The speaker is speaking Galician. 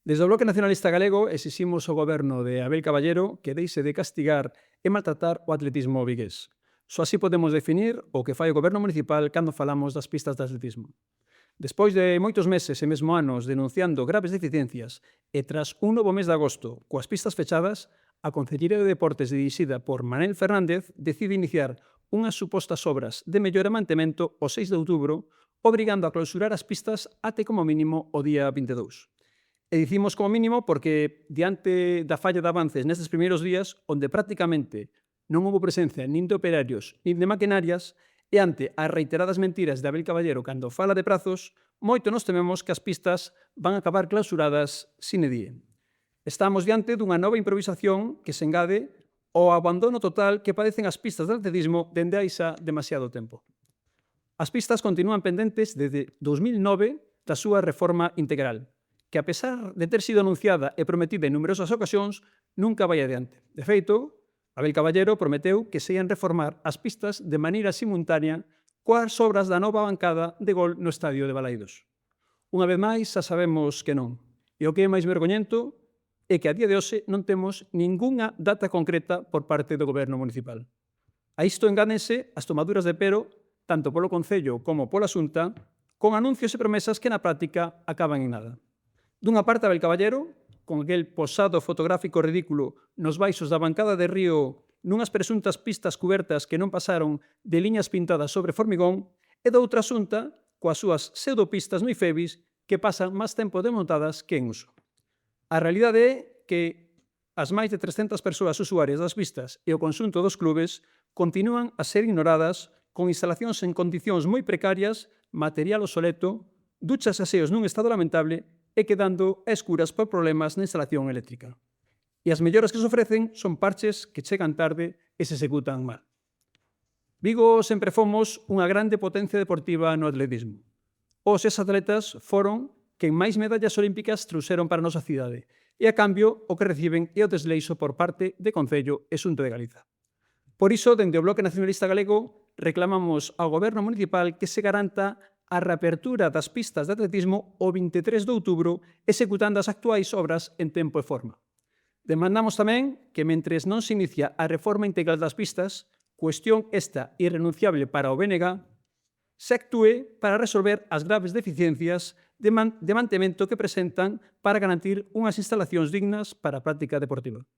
Desde o Bloque Nacionalista Galego exiximos ao goberno de Abel Caballero que deixe de castigar e maltratar o atletismo vigués. Só así podemos definir o que fai o goberno municipal cando falamos das pistas de atletismo. Despois de moitos meses e mesmo anos denunciando graves deficiencias e tras un novo mes de agosto coas pistas fechadas, a Concellería de Deportes dirixida por Manel Fernández decide iniciar unhas supostas obras de mellora e mantemento o 6 de outubro, obrigando a clausurar as pistas até como mínimo o día 22. E dicimos como mínimo porque, diante da falla de avances nestes primeiros días, onde prácticamente non houve presencia nin de operarios nin de maquinarias, e ante as reiteradas mentiras de Abel Caballero cando fala de prazos, moito nos tememos que as pistas van a acabar clausuradas sine die. Estamos diante dunha nova improvisación que se engade ao abandono total que padecen as pistas de atletismo dende hai xa demasiado tempo. As pistas continúan pendentes desde 2009 da súa reforma integral, que, a pesar de ter sido anunciada e prometida en numerosas ocasións, nunca vai adiante. De feito, Abel Caballero prometeu que se ian reformar as pistas de maneira simultánea coas obras da nova bancada de gol no estadio de Balaídos. Unha vez máis, xa sabemos que non. E o que é máis vergoñento é que a día de hoxe non temos ningunha data concreta por parte do goberno municipal. A isto engádense as tomaduras de pero, tanto polo Concello como pola Xunta, con anuncios e promesas que na práctica acaban en nada. Dunha parte, Abel Caballero, con aquel posado fotográfico ridículo nos baixos da bancada de Río nunhas presuntas pistas cubertas que non pasaron de liñas pintadas sobre formigón, e doutra Xunta coas súas pseudopistas moi fevis que pasan máis tempo desmontadas que en uso. A realidade é que as máis de 300 persoas usuarias das pistas e o conxunto dos clubes continúan a ser ignoradas con instalacións en condicións moi precarias, material obsoleto, duchas e aseos nun estado lamentable e quedando a escuras por problemas na instalación eléctrica. E as melloras que se ofrecen son parches que chegan tarde e se executan mal. Vigo sempre fomos unha grande potencia deportiva no atletismo. Os ex-atletas foron quen máis medallas olímpicas trouxeron para a nosa cidade, e a cambio o que reciben é o desleixo por parte de Concello e Xunta de Galiza. Por iso, dende o Bloque Nacionalista Galego, reclamamos ao goberno municipal que se garanta a reapertura das pistas de atletismo o 23 de outubro, executando as actuais obras en tempo e forma. Demandamos tamén que, mentres non se inicia a reforma integral das pistas, cuestión esta irrenunciable para o BNG, se actúe para resolver as graves deficiencias de mantemento que presentan para garantir unhas instalacións dignas para a práctica deportiva.